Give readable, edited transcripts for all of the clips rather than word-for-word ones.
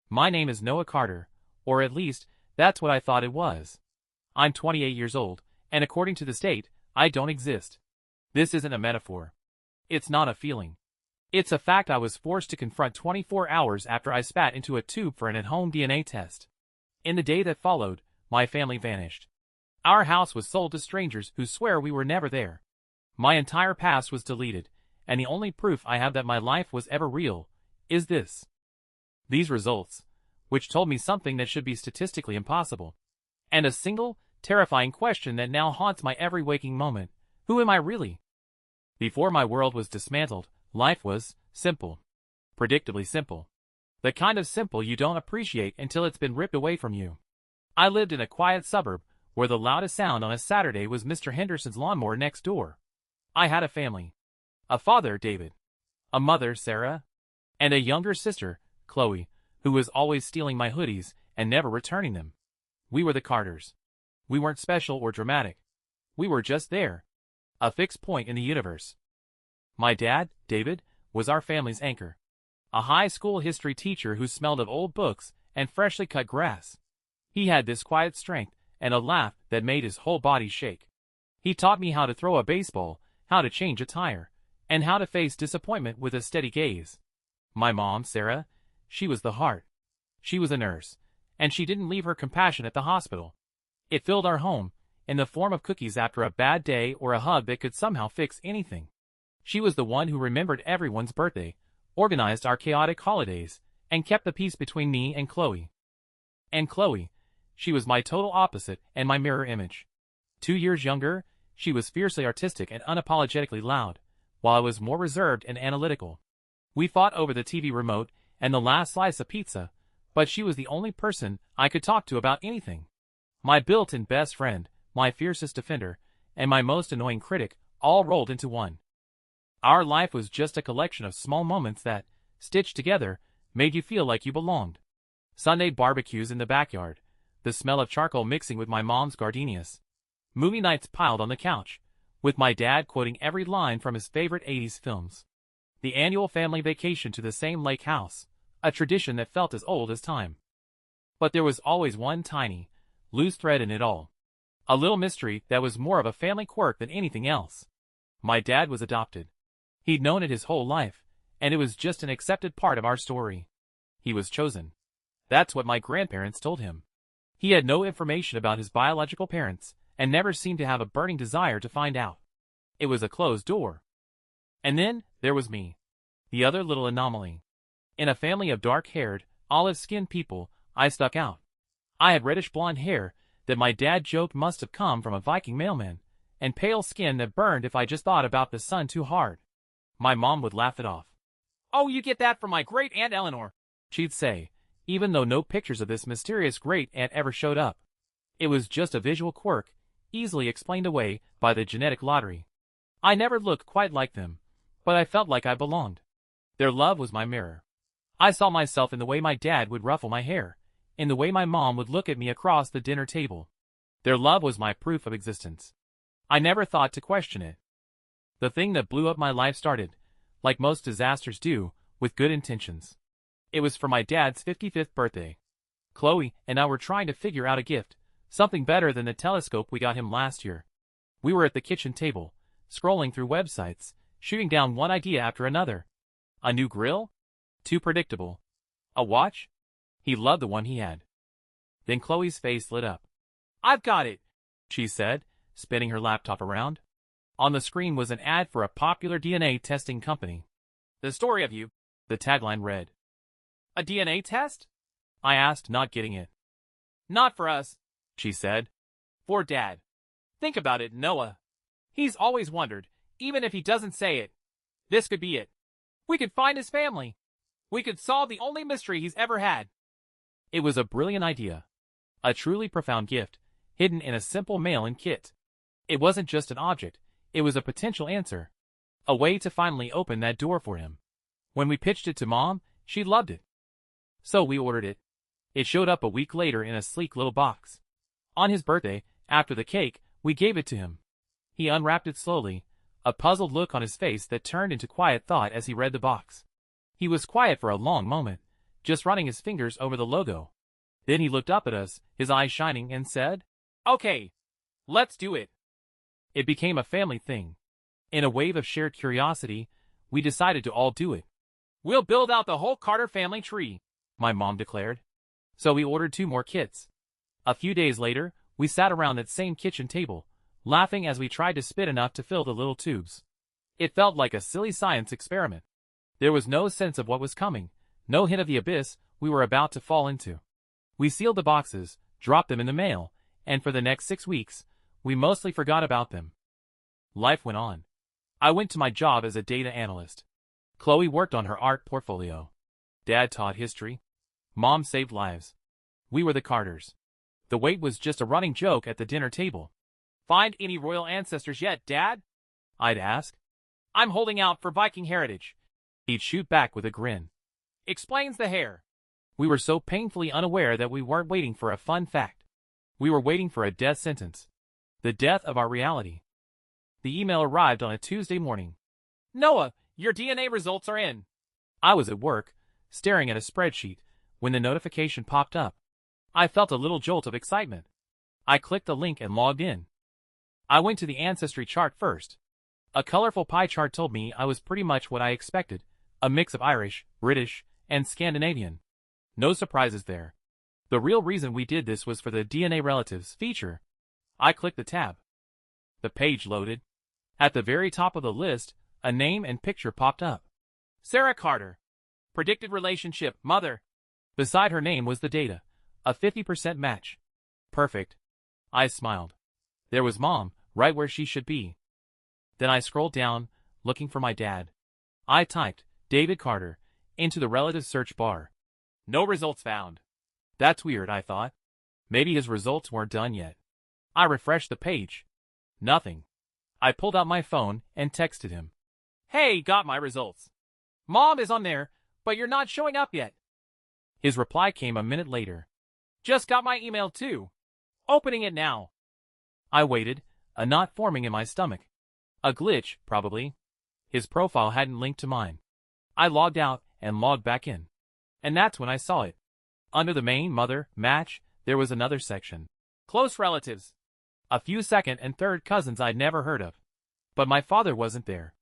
My name is Noah Carter, or at least, that's what I thought it was. I'm 28 years old, and according to the state, I don't exist. This isn't a metaphor. It's not a feeling. It's a fact I was forced to confront 24 hours after I spat into a tube for an at-home DNA test. In the day that followed, my family vanished. Our house was sold to strangers who swear we were never there. My entire past was deleted, and the only proof I have that my life was ever real is this. These results, which told me something that should be statistically impossible. And a single, terrifying question that now haunts my every waking moment: who am I really? Before my world was dismantled, life was simple. Predictably simple. The kind of simple you don't appreciate until it's been ripped away from you. I lived in a quiet suburb, where the loudest sound on a Saturday was Mr. Henderson's lawnmower next door. I had a family. A father, David. A mother, Sarah. And a younger sister, Chloe, who was always stealing my hoodies and never returning them. We were the Carters. We weren't special or dramatic. We were just there. A fixed point in the universe. My dad, David, was our family's anchor. A high school history teacher who smelled of old books and freshly cut grass. He had this quiet strength and a laugh that made his whole body shake. He taught me how to throw a baseball, how to change a tire, and how to face disappointment with a steady gaze. My mom, Sarah, she was the heart. She was a nurse, and she didn't leave her compassion at the hospital. It filled our home, in the form of cookies after a bad day or a hug that could somehow fix anything. She was the one who remembered everyone's birthday, organized our chaotic holidays, and kept the peace between me and Chloe. And Chloe, she was my total opposite and my mirror image. 2 years younger, she was fiercely artistic and unapologetically loud, while I was more reserved and analytical. We fought over the TV remote and the last slice of pizza, but she was the only person I could talk to about anything. My built-in best friend, my fiercest defender, and my most annoying critic, all rolled into one. Our life was just a collection of small moments that, stitched together, made you feel like you belonged. Sunday barbecues in the backyard, the smell of charcoal mixing with my mom's gardenias. Movie nights piled on the couch, with my dad quoting every line from his favorite 80s films. The annual family vacation to the same lake house, a tradition that felt as old as time. But there was always one tiny, loose thread in it all. A little mystery that was more of a family quirk than anything else. My dad was adopted. He'd known it his whole life, and it was just an accepted part of our story. He was chosen. That's what my grandparents told him. He had no information about his biological parents, and never seemed to have a burning desire to find out. It was a closed door. And then, there was me. The other little anomaly. In a family of dark-haired, olive-skinned people, I stuck out. I had reddish blonde hair that my dad joked must have come from a Viking mailman, and pale skin that burned if I just thought about the sun too hard. My mom would laugh it off. "Oh, you get that from my great-aunt Eleanor," she'd say, even though no pictures of this mysterious great-aunt ever showed up. It was just a visual quirk, easily explained away by the genetic lottery. I never looked quite like them, but I felt like I belonged. Their love was my mirror. I saw myself in the way my dad would ruffle my hair, in the way my mom would look at me across the dinner table. Their love was my proof of existence. I never thought to question it. The thing that blew up my life started, like most disasters do, with good intentions. It was for my dad's 55th birthday. Chloe and I were trying to figure out a gift, something better than the telescope we got him last year. We were at the kitchen table, scrolling through websites, shooting down one idea after another. A new grill? Too predictable. A watch? He loved the one he had. Then Chloe's face lit up. "I've got it," she said, spinning her laptop around. On the screen was an ad for a popular DNA testing company. "The story of you," the tagline read. "A DNA test?" I asked, not getting it. "Not for us," she said. "For Dad. Think about it, Noah. He's always wondered, even if he doesn't say it. This could be it. We could find his family. We could solve the only mystery he's ever had." It was a brilliant idea. A truly profound gift, hidden in a simple mail-in kit. It wasn't just an object, it was a potential answer. A way to finally open that door for him. When we pitched it to Mom, she loved it. So we ordered it. It showed up a week later in a sleek little box. On his birthday, after the cake, we gave it to him. He unwrapped it slowly, a puzzled look on his face that turned into quiet thought as he read the box. He was quiet for a long moment, just running his fingers over the logo. Then he looked up at us, his eyes shining, and said, "Okay, let's do it." It became a family thing. In a wave of shared curiosity, we decided to all do it. "We'll build out the whole Carter family tree," my mom declared. So we ordered 2 more kits. A few days later, we sat around that same kitchen table, laughing as we tried to spit enough to fill the little tubes. It felt like a silly science experiment. There was no sense of what was coming, no hint of the abyss we were about to fall into. We sealed the boxes, dropped them in the mail, and for the next 6 weeks, we mostly forgot about them. Life went on. I went to my job as a data analyst. Chloe worked on her art portfolio. Dad taught history. Mom saved lives. We were the Carters. The wait was just a running joke at the dinner table. "Find any royal ancestors yet, Dad?" I'd ask. "I'm holding out for Viking heritage." He'd shoot back with a grin. "Explains the hair." We were so painfully unaware that we weren't waiting for a fun fact. We were waiting for a death sentence. The death of our reality. The email arrived on a Tuesday morning. "Noah, your DNA results are in." I was at work, staring at a spreadsheet, when the notification popped up. I felt a little jolt of excitement. I clicked the link and logged in. I went to the ancestry chart first. A colorful pie chart told me I was pretty much what I expected, a mix of Irish, British, and Scandinavian. No surprises there. The real reason we did this was for the DNA relatives feature. I clicked the tab. The page loaded. At the very top of the list, a name and picture popped up. Sarah Carter. Predicted relationship, mother. Beside her name was the data, a 50% match. Perfect. I smiled. There was Mom, right where she should be. Then I scrolled down, looking for my dad. I typed, David Carter, into the relative search bar. No results found. That's weird, I thought. Maybe his results weren't done yet. I refreshed the page. Nothing. I pulled out my phone and texted him. "Hey, got my results. Mom is on there, but you're not showing up yet." His reply came a minute later. "Just got my email too. Opening it now." I waited, a knot forming in my stomach. A glitch, probably. His profile hadn't linked to mine. I logged out and logged back in. And that's when I saw it. Under the main mother match, there was another section. Close relatives. A few second and third cousins I'd never heard of. But my father wasn't there.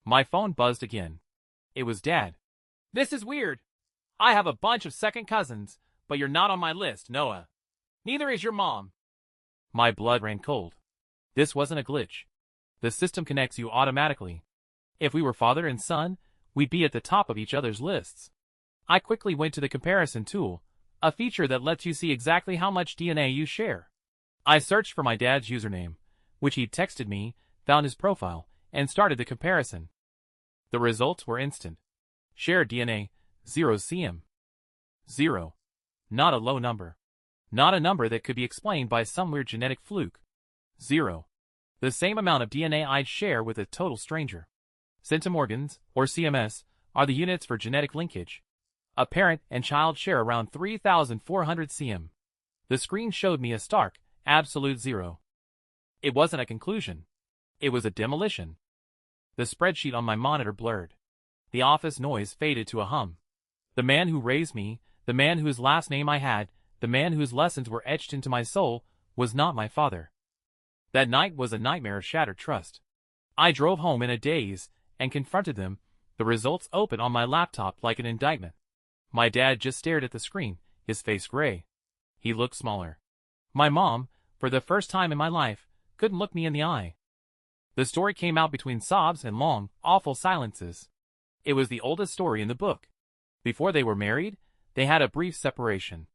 My phone buzzed again. It was Dad. "This is weird. I have a bunch of second cousins, but you're not on my list, Noah. Neither is your mom." My blood ran cold. This wasn't a glitch. The system connects you automatically. If we were father and son, we'd be at the top of each other's lists. I quickly went to the comparison tool, a feature that lets you see exactly how much DNA you share. I searched for my dad's username, which he'd texted me, found his profile, and started the comparison. The results were instant. Shared DNA, 0 cm. 0. Not a low number. Not a number that could be explained by some weird genetic fluke. 0. The same amount of DNA I'd share with a total stranger. Centimorgans, or CMS, are the units for genetic linkage. A parent and child share around 3,400 cm. The screen showed me a stark, absolute 0. It wasn't a conclusion. It was a demolition. The spreadsheet on my monitor blurred. The office noise faded to a hum. The man who raised me, the man whose last name I had, the man whose lessons were etched into my soul, was not my father. That night was a nightmare of shattered trust. I drove home in a daze and confronted them, the results open on my laptop like an indictment. My dad just stared at the screen, his face gray. He looked smaller. My mom, for the first time in my life, couldn't look me in the eye. The story came out between sobs and long, awful silences. It was the oldest story in the book. Before they were married, they had a brief separation.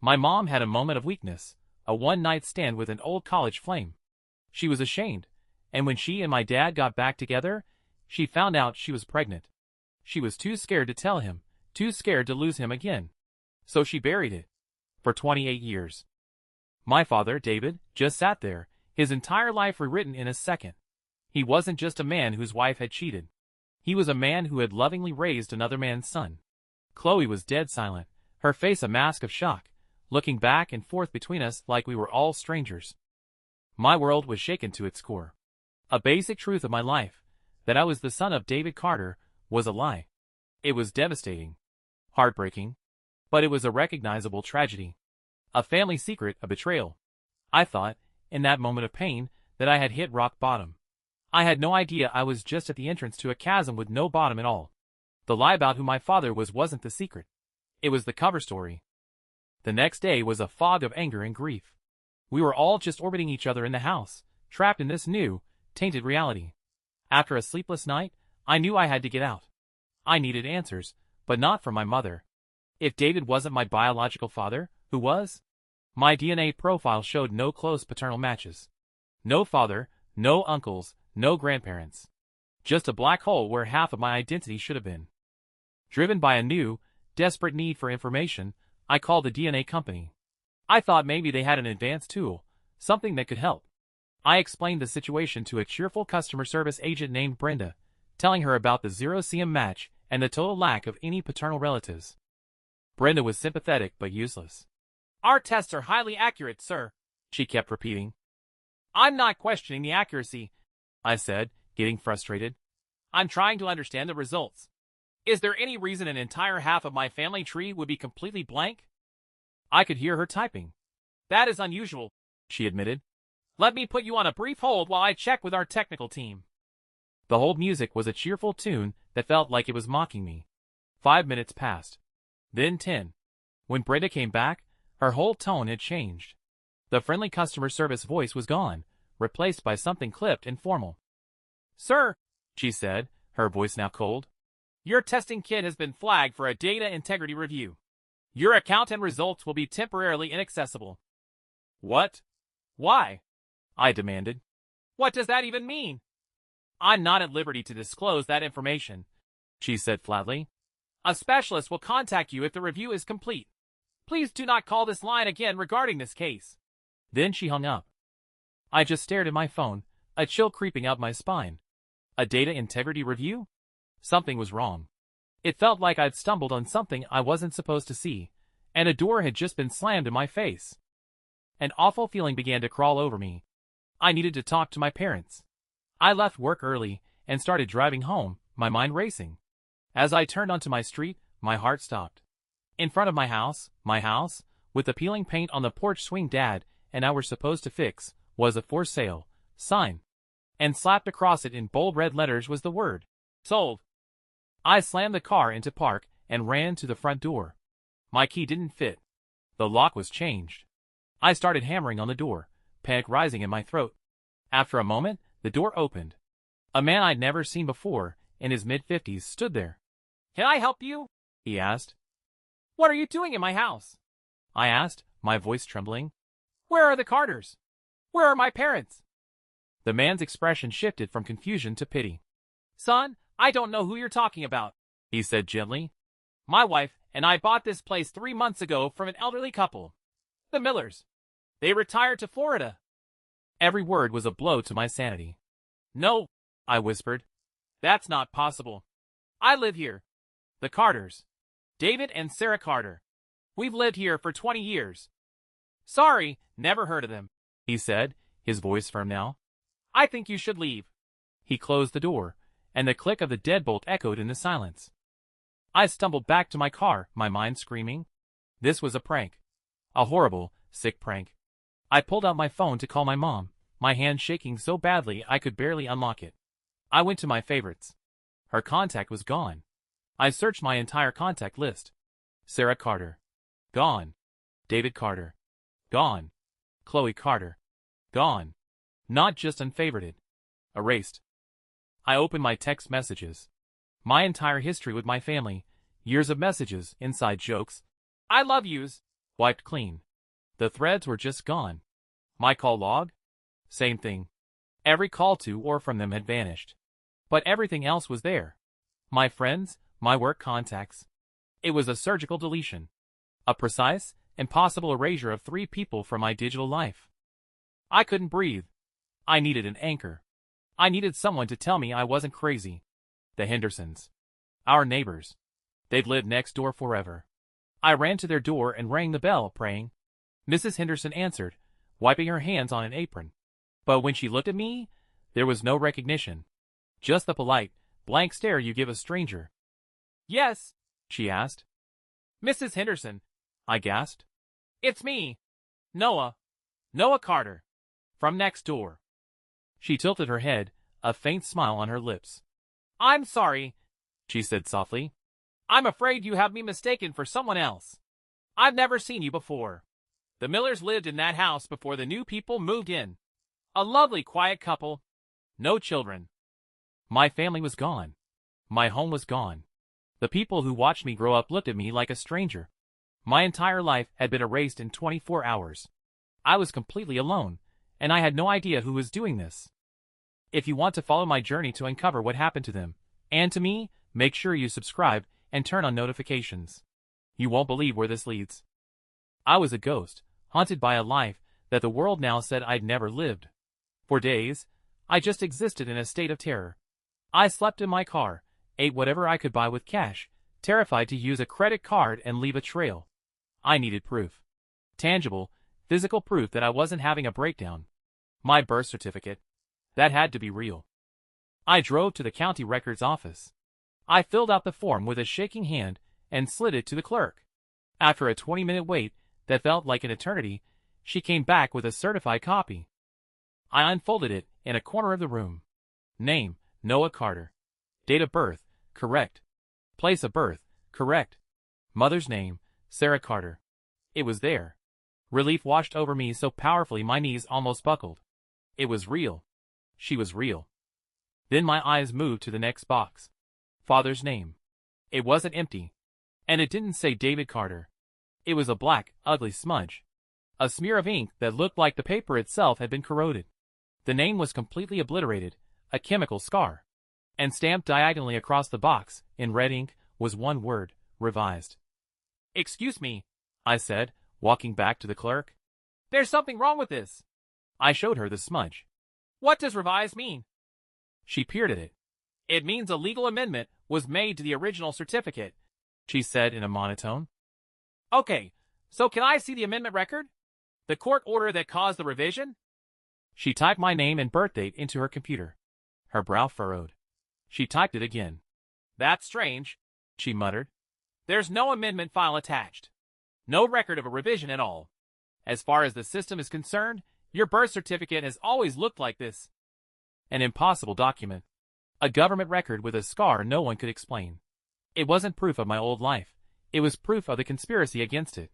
My mom had a moment of weakness, a one-night stand with an old college flame. She was ashamed, and when she and my dad got back together, she found out she was pregnant. She was too scared to tell him, too scared to lose him again. So she buried it. For 28 years. My father, David, just sat there, his entire life rewritten in a second. He wasn't just a man whose wife had cheated. He was a man who had lovingly raised another man's son. Chloe was dead silent, her face a mask of shock, looking back and forth between us like we were all strangers. My world was shaken to its core. A basic truth of my life, that I was the son of David Carter, was a lie. It was devastating. Heartbreaking. But it was a recognizable tragedy. A family secret, a betrayal. I thought, in that moment of pain, that I had hit rock bottom. I had no idea I was just at the entrance to a chasm with no bottom at all. The lie about who my father was wasn't the secret. It was the cover story. The next day was a fog of anger and grief. We were all just orbiting each other in the house, trapped in this new, tainted reality. After a sleepless night, I knew I had to get out. I needed answers, but not from my mother. If David wasn't my biological father, who was? My DNA profile showed no close paternal matches. No father, no uncles, no grandparents. Just a black hole where half of my identity should have been. Driven by a new, desperate need for information, I called the DNA company. I thought maybe they had an advanced tool, something that could help. I explained the situation to a cheerful customer service agent named Brenda, telling her about the 0 cm match and the total lack of any paternal relatives. Brenda was sympathetic but useless. "Our tests are highly accurate, sir," she kept repeating. "I'm not questioning the accuracy," I said, getting frustrated. "I'm trying to understand the results. Is there any reason an entire half of my family tree would be completely blank?" I could hear her typing. "That is unusual," she admitted. "Let me put you on a brief hold while I check with our technical team." The hold music was a cheerful tune that felt like it was mocking me. 5 minutes passed. Then 10. When Brenda came back, her whole tone had changed. The friendly customer service voice was gone, replaced by something clipped and formal. "Sir," she said, her voice now cold, "your testing kit has been flagged for a data integrity review. Your account and results will be temporarily inaccessible." "What? Why?" I demanded. "What does that even mean?" "I'm not at liberty to disclose that information," she said flatly. "A specialist will contact you if the review is complete. Please do not call this line again regarding this case." Then she hung up. I just stared at my phone, a chill creeping up my spine. A data integrity review? Something was wrong. It felt like I'd stumbled on something I wasn't supposed to see, and a door had just been slammed in my face. An awful feeling began to crawl over me. I needed to talk to my parents. I left work early and started driving home, my mind racing. As I turned onto my street, my heart stopped. In front of my house, with the peeling paint on the porch swing Dad and I were supposed to fix, was a "for sale" sign. And slapped across it in bold red letters was the word, "sold." I slammed the car into park and ran to the front door. My key didn't fit. The lock was changed. I started hammering on the door, panic rising in my throat. After a moment, the door opened. A man I'd never seen before, in his mid-50s, stood there. "Can I help you?" he asked. "What are you doing in my house?" I asked, my voice trembling. "Where are the Carters? Where are my parents?" The man's expression shifted from confusion to pity. "Son, I don't know who you're talking about," he said gently. "My wife and I bought this place 3 months ago from an elderly couple, the Millers. They retired to Florida." Every word was a blow to my sanity. "No," I whispered. "That's not possible. I live here. The Carters. David and Sarah Carter. We've lived here for 20 years. "Sorry, never heard of them," he said, his voice firm now. "I think you should leave." He closed the door, and the click of the deadbolt echoed in the silence. I stumbled back to my car, my mind screaming. This was a prank. A horrible, sick prank. I pulled out my phone to call my mom, my hand shaking so badly I could barely unlock it. I went to my favorites. Her contact was gone. I searched my entire contact list. Sarah Carter. Gone. David Carter. Gone. Chloe Carter. Gone. Not just unfavorited. Erased. I opened my text messages. My entire history with my family, years of messages, inside jokes, "I love yous," wiped clean. The threads were just gone. My call log? Same thing. Every call to or from them had vanished. But everything else was there. My friends, my work contacts. It was a surgical deletion. A precise, impossible erasure of 3 people from my digital life. I couldn't breathe. I needed an anchor. I needed someone to tell me I wasn't crazy. The Hendersons. Our neighbors. They'd lived next door forever. I ran to their door and rang the bell, praying. Mrs. Henderson answered, wiping her hands on an apron. But when she looked at me, there was no recognition. Just the polite, blank stare you give a stranger. "Yes?" she asked. Mrs. Henderson, I gasped. It's me, Noah. Noah Carter. From next door. She tilted her head, a faint smile on her lips. I'm sorry, she said softly. I'm afraid you have me mistaken for someone else. I've never seen you before. The Millers lived in that house before the new people moved in. A lovely, quiet couple. No children. My family was gone. My home was gone. The people who watched me grow up looked at me like a stranger. My entire life had been erased in 24 hours. I was completely alone, and I had no idea who was doing this. If you want to follow my journey to uncover what happened to them, and to me, make sure you subscribe and turn on notifications. You won't believe where this leads. I was a ghost, haunted by a life that the world now said I'd never lived. For days, I just existed in a state of terror. I slept in my car, ate whatever I could buy with cash, terrified to use a credit card and leave a trail. I needed proof. Tangible, physical proof that I wasn't having a breakdown. My birth certificate. That had to be real. I drove to the county records office. I filled out the form with a shaking hand and slid it to the clerk. After a 20-minute wait that felt like an eternity, she came back with a certified copy. I unfolded it in a corner of the room. Name, Noah Carter. Date of birth, correct. Place of birth, correct. Mother's name, Sarah Carter. It was there. Relief washed over me so powerfully my knees almost buckled. It was real. She was real. Then my eyes moved to the next box. Father's name. It wasn't empty. And it didn't say David Carter. It was a black, ugly smudge. A smear of ink that looked like the paper itself had been corroded. The name was completely obliterated, a chemical scar. And stamped diagonally across the box, in red ink, was one word, revised. Excuse me, I said, walking back to the clerk. There's something wrong with this. I showed her the smudge. What does revised mean? She peered at it. It means a legal amendment was made to the original certificate, she said in a monotone. Okay, so can I see the amendment record? The court order that caused the revision? She typed my name and birth date into her computer. Her brow furrowed. She typed it again. That's strange, she muttered. There's no amendment file attached. No record of a revision at all. As far as the system is concerned, your birth certificate has always looked like this. An impossible document. A government record with a scar no one could explain. It wasn't proof of my old life. It was proof of the conspiracy against it.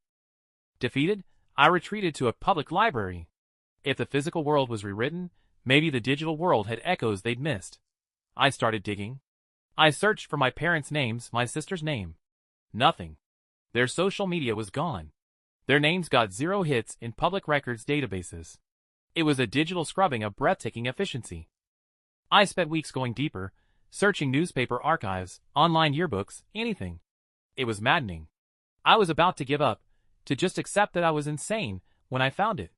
Defeated, I retreated to a public library. If the physical world was rewritten, maybe the digital world had echoes they'd missed. I started digging. I searched for my parents' names, my sister's name. Nothing. Their social media was gone. Their names got 0 hits in public records databases. It was a digital scrubbing of breathtaking efficiency. I spent weeks going deeper, searching newspaper archives, online yearbooks, anything. It was maddening. I was about to give up, to just accept that I was insane, when I found it.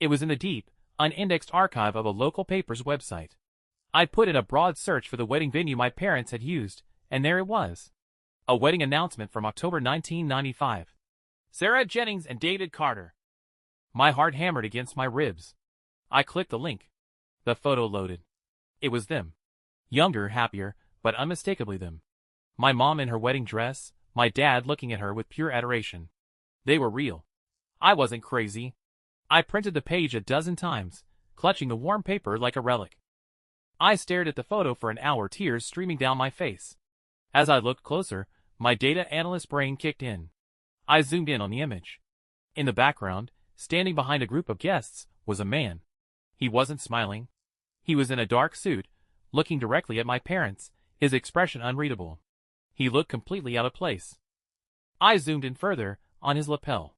It was in the deep, unindexed archive of a local paper's website. I put in a broad search for the wedding venue my parents had used, and there it was. A wedding announcement from October 1995. Sarah Jennings and David Carter. My heart hammered against my ribs. I clicked the link. The photo loaded. It was them. Younger, happier, but unmistakably them. My mom in her wedding dress, my dad looking at her with pure adoration. They were real. I wasn't crazy. I printed the page a dozen times, clutching the warm paper like a relic. I stared at the photo for an hour, tears streaming down my face. As I looked closer, my data analyst brain kicked in. I zoomed in on the image. In the background, standing behind a group of guests, was a man. He wasn't smiling. He was in a dark suit, looking directly at my parents, his expression unreadable. He looked completely out of place. I zoomed in further, on his lapel.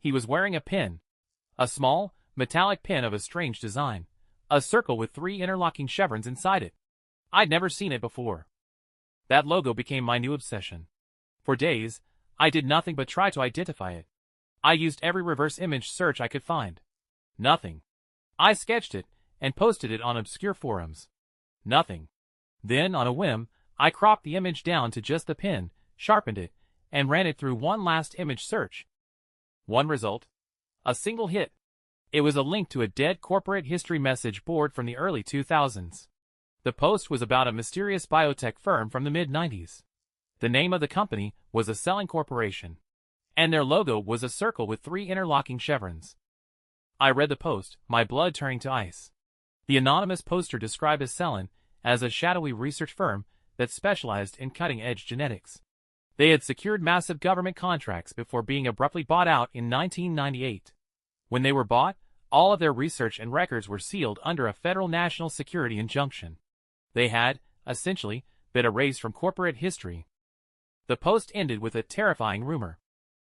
He was wearing a pin. A small, metallic pin of a strange design. A circle with 3 interlocking chevrons inside it. I'd never seen it before. That logo became my new obsession. For days, I did nothing but try to identify it. I used every reverse image search I could find. Nothing. I sketched it, and posted it on obscure forums. Nothing. Then, on a whim, I cropped the image down to just the pin, sharpened it, and ran it through one last image search. One result. A single hit. It was a link to a dead corporate history message board from the early 2000s. The post was about a mysterious biotech firm from the mid-90s. The name of the company was a selling corporation, and their logo was a circle with 3 interlocking chevrons. I read the post, my blood turning to ice. The anonymous poster described Acellin as a shadowy research firm that specialized in cutting-edge genetics. They had secured massive government contracts before being abruptly bought out in 1998. When they were bought, all of their research and records were sealed under a federal national security injunction. They had, essentially, been erased from corporate history. The post ended with a terrifying rumor.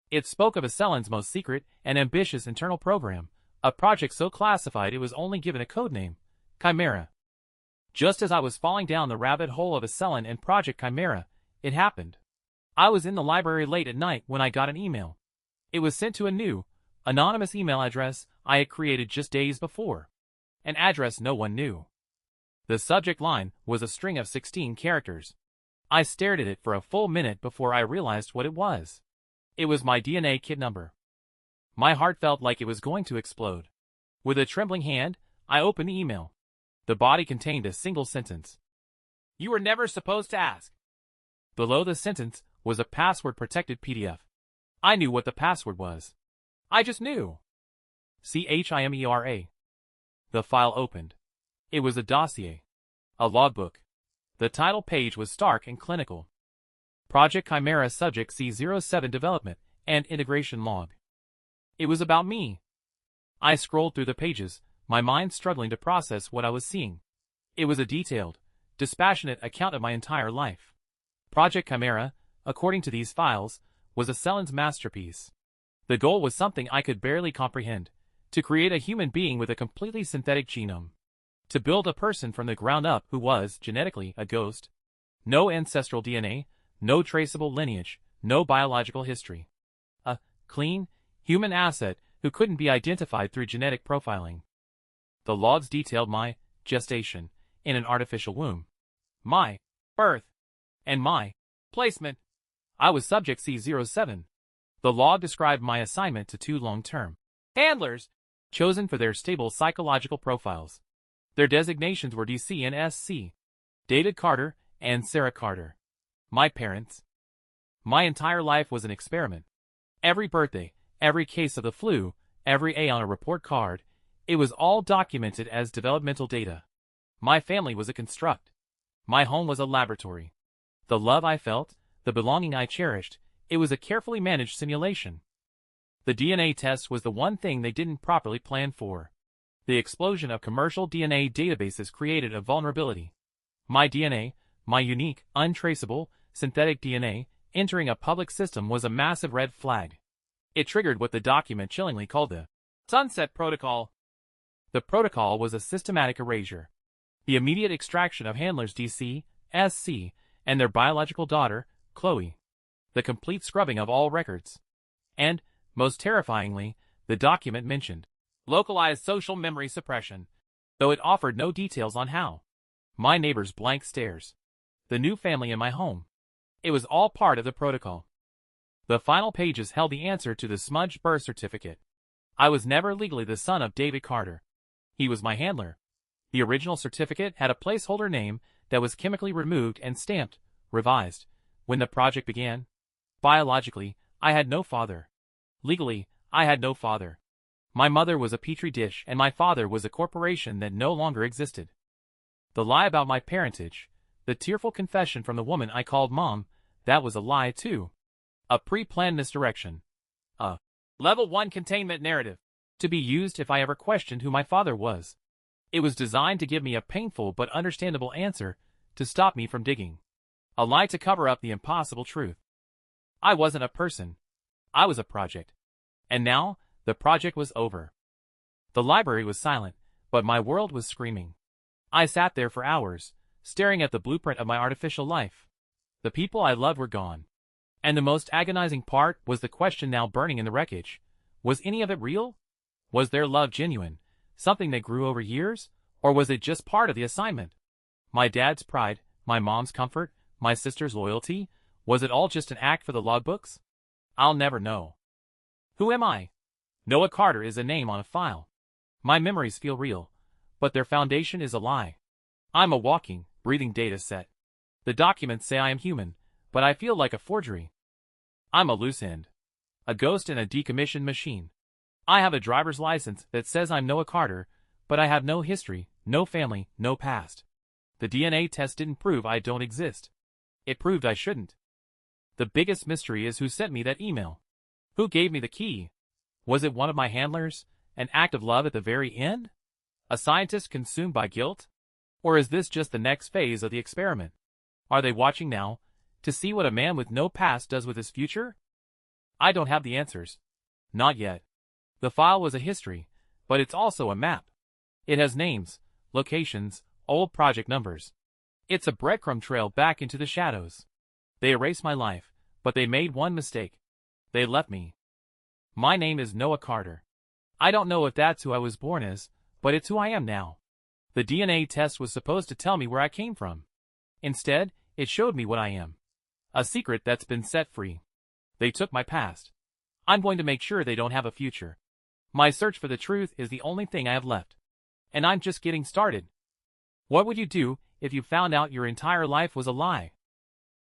It spoke of Acellin's most secret and ambitious internal program, a project so classified it was only given a codename, Chimera. Just as I was falling down the rabbit hole of Acellin and Project Chimera, it happened. I was in the library late at night when I got an email. It was sent to a new, anonymous email address I had created just days before. An address no one knew. The subject line was a string of 16 characters. I stared at it for a full minute before I realized what it was. It was my DNA kit number. My heart felt like it was going to explode. With a trembling hand, I opened the email. The body contained a single sentence. "You were never supposed to ask." Below the sentence was a password-protected PDF. I knew what the password was. I just knew. CHIMERA. The file opened. It was a dossier. A logbook. The title page was stark and clinical. Project Chimera Subject C07 Development and Integration Log. It was about me. I scrolled through the pages, my mind struggling to process what I was seeing. It was a detailed, dispassionate account of my entire life. Project Chimera, according to these files, was Acellin's masterpiece. The goal was something I could barely comprehend: to create a human being with a completely synthetic genome. To build a person from the ground up who was, genetically, a ghost. No ancestral DNA, no traceable lineage, no biological history. A clean, human asset who couldn't be identified through genetic profiling. The logs detailed my gestation in an artificial womb, my birth, and my placement. I was subject C07. The log described my assignment to 2 long-term handlers, chosen for their stable psychological profiles. Their designations were DC and SC, David Carter and Sarah Carter. My parents. My entire life was an experiment. Every birthday, every case of the flu, every A on a report card, it was all documented as developmental data. My family was a construct. My home was a laboratory. The love I felt, the belonging I cherished, it was a carefully managed simulation. The DNA test was the one thing they didn't properly plan for. The explosion of commercial DNA databases created a vulnerability. My DNA, my unique, untraceable, synthetic DNA, entering a public system was a massive red flag. It triggered what the document chillingly called the Sunset Protocol. The protocol was a systematic erasure. The immediate extraction of handlers DC, SC, and their biological daughter, Chloe. The complete scrubbing of all records. And, most terrifyingly, the document mentioned localized social memory suppression, though it offered no details on how. My neighbor's blank stares. The new family in my home. It was all part of the protocol. The final pages held the answer to the smudged birth certificate. I was never legally the son of David Carter. He was my handler. The original certificate had a placeholder name that was chemically removed and stamped, revised, when the project began. Biologically, I had no father. Legally, I had no father. My mother was a petri dish and my father was a corporation that no longer existed. The lie about my parentage, the tearful confession from the woman I called Mom, that was a lie too. A pre-planned misdirection. A Level 1 containment narrative, to be used if I ever questioned who my father was. It was designed to give me a painful but understandable answer, to stop me from digging. A lie to cover up the impossible truth. I wasn't a person. I was a project. And now, the project was over. The library was silent, but my world was screaming. I sat there for hours, staring at the blueprint of my artificial life. The people I loved were gone. And the most agonizing part was the question now burning in the wreckage. Was any of it real? Was their love genuine, something that grew over years, or was it just part of the assignment? My dad's pride, my mom's comfort, my sister's loyalty, was it all just an act for the logbooks? I'll never know. Who am I? Noah Carter is a name on a file. My memories feel real, but their foundation is a lie. I'm a walking, breathing data set. The documents say I am human, but I feel like a forgery. I'm a loose end. A ghost in a decommissioned machine. I have a driver's license that says I'm Noah Carter, but I have no history, no family, no past. The DNA test didn't prove I don't exist. It proved I shouldn't. The biggest mystery is who sent me that email. Who gave me the key? Was it one of my handlers? An act of love at the very end? A scientist consumed by guilt? Or is this just the next phase of the experiment? Are they watching now, to see what a man with no past does with his future? I don't have the answers. Not yet. The file was a history, but it's also a map. It has names, locations, old project numbers. It's a breadcrumb trail back into the shadows. They erased my life, but they made one mistake. They left me. My name is Noah Carter. I don't know if that's who I was born as, but it's who I am now. The DNA test was supposed to tell me where I came from. Instead, it showed me what I am. A secret that's been set free. They took my past. I'm going to make sure they don't have a future. My search for the truth is the only thing I have left. And I'm just getting started. What would you do if you found out your entire life was a lie?